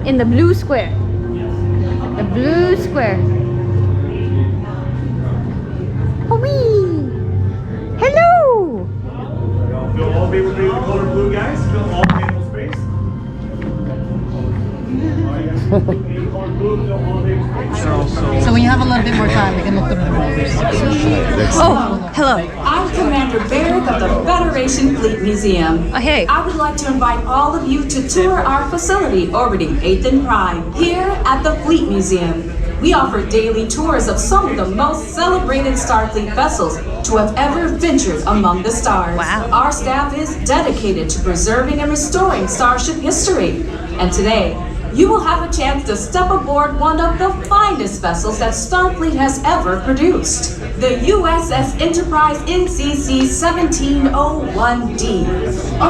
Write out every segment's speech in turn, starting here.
In the blue square. The blue square. Whee! Hello! Fill all paper space with color blue, guys. Fill all panel space. So when you have a little bit more time, we can look through the rooms. Oh, hello. I'm Commander Barrick of the Federation Fleet Museum. Oh, hey. I would like to invite all of you to tour our facility orbiting 8th and Prime here at the Fleet Museum. We offer daily tours of some of the most celebrated Starfleet vessels to have ever ventured among the stars. Wow. Our staff is dedicated to preserving and restoring Starship history. And today, you will have a chance to step aboard one of the finest vessels that Starfleet has ever produced, the USS Enterprise NCC 1701D.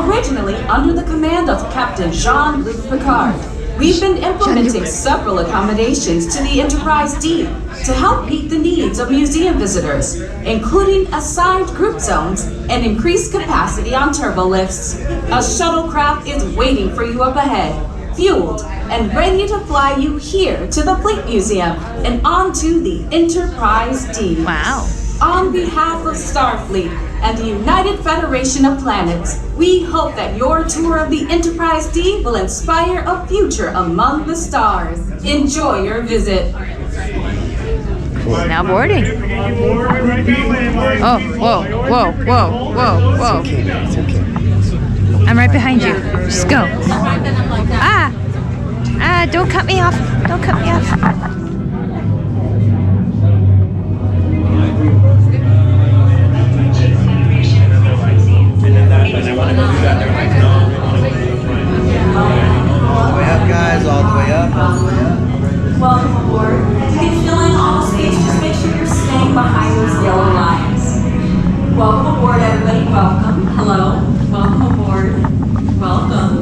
Originally under the command of Captain Jean-Luc Picard, we've been implementing several accommodations to the Enterprise D to help meet the needs of museum visitors, including assigned group zones and increased capacity on turbolifts. A shuttlecraft is waiting for you up ahead, fueled and ready to fly you here to the Fleet Museum and onto the Enterprise D. Wow. On behalf of Starfleet and the United Federation of Planets, we hope that your tour of the Enterprise D will inspire a future among the stars. Enjoy your visit. Now boarding. Oh, whoa, whoa, whoa, whoa, whoa. It's okay. I'm right behind you. Just go. Ah! Ah, don't cut me off. Don't cut me off. All the way up, guys. All the way up. All the way up. Welcome aboard. You can fill in all the space, just make sure you're staying behind those yellow lines. Welcome aboard, everybody. Welcome. Hello. Welcome aboard. Welcome.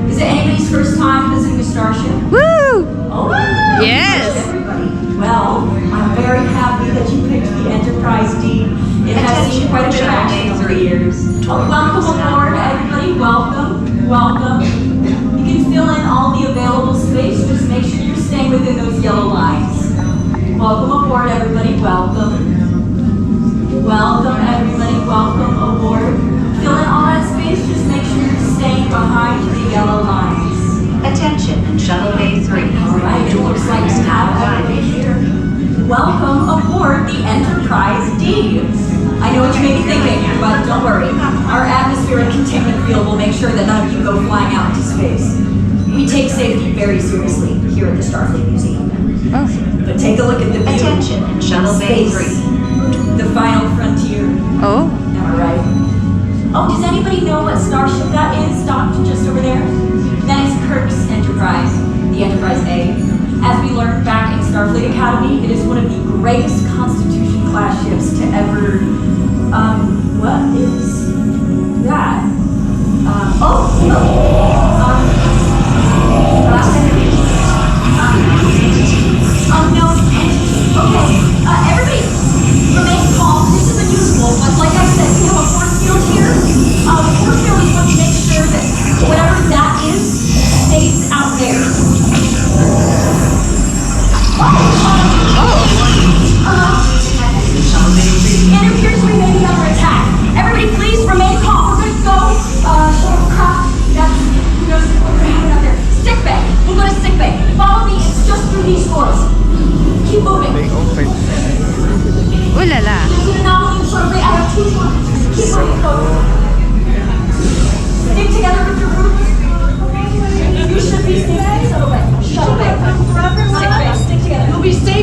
Is it anybody's first time visiting a starship? Woo! Oh, Yes. everybody. Well, I'm very happy that you picked the Enterprise D. It has seen quite a bit of action over the years. Welcome aboard, everybody. Welcome. Welcome. You can fill in all the available space. Just make sure you're staying within those yellow lines. Welcome aboard, everybody. Welcome. Welcome, everybody. Welcome aboard. Fill in all that space. Just make sure you're staying behind the yellow lines. Attention, Shuttle Bay 3. All right, it looks like we have everybody here. Welcome aboard the Enterprise D. I know what you may be thinking, but don't worry. Our atmospheric containment field will make sure that none of you go flying out into space. We take safety very seriously here at the Starfleet Museum. Oh. But take a look at the view. Attention, Shuttle Bay Space. 3. The final frontier. Oh. Am I right? Oh, does anybody know what starship that is, docked just over there? That is Kirk's Enterprise, the Enterprise A. As we learned back in Starfleet Academy, it is one of the greatest Constitution-class ships to ever, what is that? No, okay, everybody remain calm. This is unusual, but like I said, we have a force field here. The force field is going to make sure that whatever that is stays out there. And it appears we may be under attack. Everybody please remain calm. We're good to go. Shuttlecraft, that's, who knows what we're having out there. Sick bay. We'll go to sick bay. Follow me, it's just through these doors. Keep moving. Ooh la la. There's an anomaly in shuttle bay. I have 2 doors. Keep moving, folks. Stick together with your roots. You should be safe in shuttle bay. Shuttle bay. Sick bay. Stick together. You'll be safe.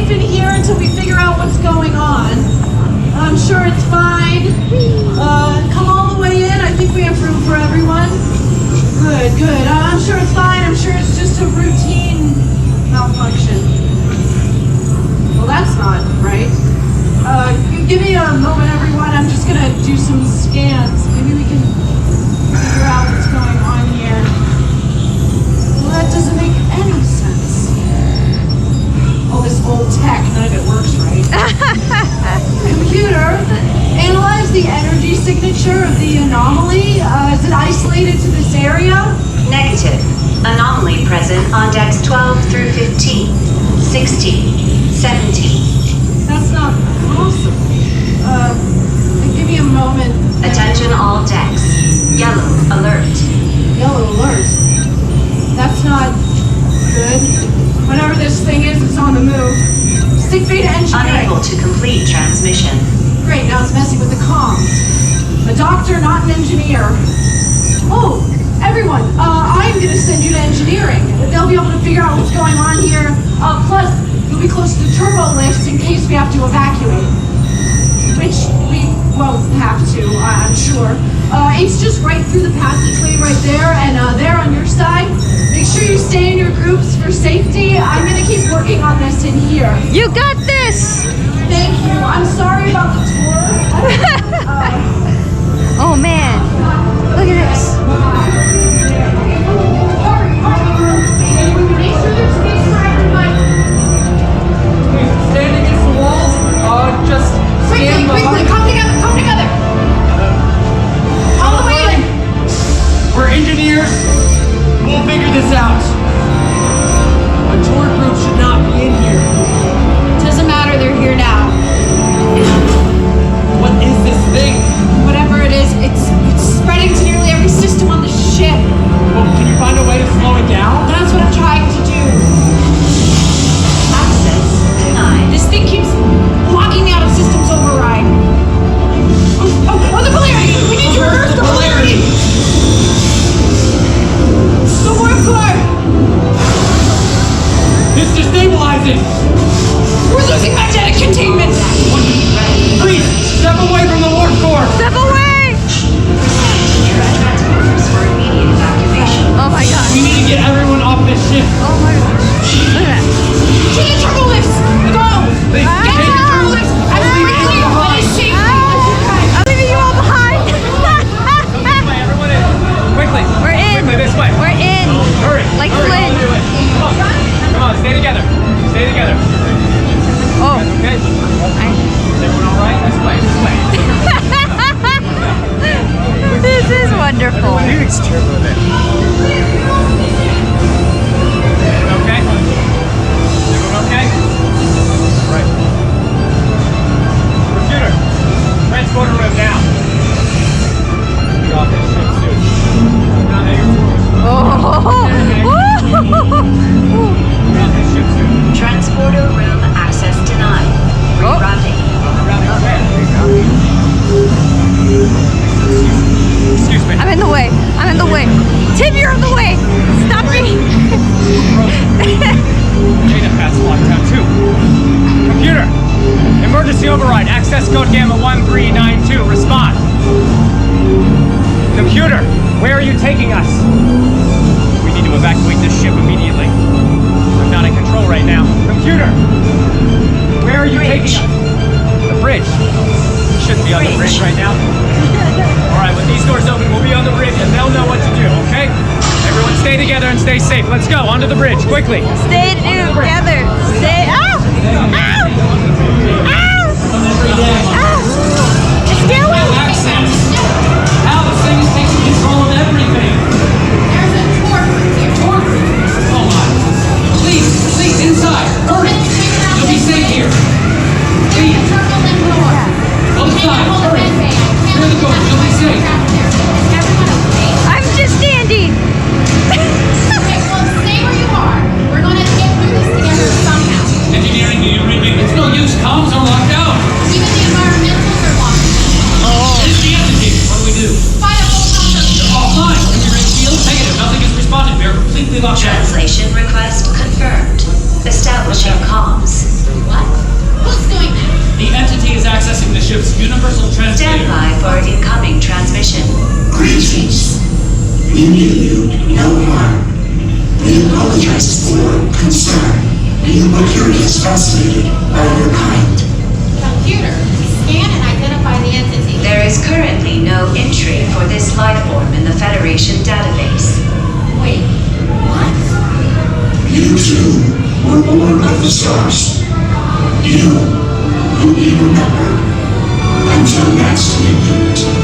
old tech, none of it works right. Computer, analyze the energy signature of the anomaly. Is it isolated to this area? Negative. Anomaly present on decks 12 through 15, 16, 17. That's not possible. Give me a moment. Attention all decks. Yellow alert. Yellow alert. That's not good. Whatever this thing is, it's on the move. Stick beta engineering. Unable to complete transmission. Great, now it's messing with the comms. A doctor, not an engineer. Oh, everyone, I'm gonna send you to engineering. They'll be able to figure out what's going on here. Plus, you'll be close to the turbo lifts in case we have to evacuate. Which we won't have to, I'm sure. It's just right through the passageway right there, and there on your side. Make sure you stay in your groups for safety. I'm gonna keep working on this in here. You got this! Thank you. I'm sorry about the tour. Oh man, look at this. Make sure there's space for everybody. Stand against the walls. Just stand Quickly, come together. All the way in. We're engineers. We'll figure this out. A tour group should not be in here. Doesn't matter, they're here now. What is this thing? Whatever it is, it's spreading to nearly every system on the ship. Well, can you find a way to slow it down? That's what I'm trying to do. Access denied. This thing keeps blocking me out of systems override. Oh, the polarity! We need to reverse the polarity! The warp core! It's destabilizing. We're losing magnetic containment! Please, step away from the warp core. Step away! Orders for immediate evacuation. Oh my god. We need to get everyone off this ship. Oh my gosh. Look at that. To the turbo lifts! Go! Please, Ah! Get to the turbo lifts! As quickly and as safely as you can! I'm leaving you all behind. Everyone in. Quickly. We're in. Quickly, this way. We're in. Hurry. Like Hurry. Flynn. Do it. Come on, stay together. Stay together. Oh. Okay? Is everyone all right? This way. This is wonderful. It's turbo then. Okay? Everyone okay? Right. Computer. Transporter room now. You're off this ship soon. Not at your quarters. Oh. You're off this ship soon. Transporter room access denied. Rerouting. Routing where? Excuse me. I'm in the way. Tim, you're in the way. Stop me. Data pass lockdown 2. Computer. Emergency override. Access code gamma 1392. Respond. Computer. Where are you taking us? We need to evacuate this ship immediately. I'm not in control right now. Computer. Where are you taking us? The bridge. We shouldn't be on the bridge right now. Alright, when these doors open, we'll be on the bridge and they'll know what to do, okay? Everyone stay together and stay safe. Let's go, onto the bridge, quickly. Stay together. Stay. Ow! Ow! Ow! Ow! Stay away. How this thing is taking control of everything. There's a torque here. Oh my. Please, inside. Hurry. You'll be safe here. Please. Outside, hurry. Clear the doors, you'll be safe. I'm just standing. Engineering, do you read me? It's no use, comms are locked out. It's the entity. What do we do? Offline. Can we reach field? Negative. Nothing has responded. We are completely locked out. Translation request confirmed. Establishing comms. The entity is accessing the ship's universal Stand translator. by for incoming transmission. Greetings. We mean you no harm. We apologize for concern. We are curious, fascinated by your kind. Computer, scan and identify the entity. There is currently no entry for this life form in the Federation database. Wait, what? You too were born of the stars. You will be remembered until next repeat.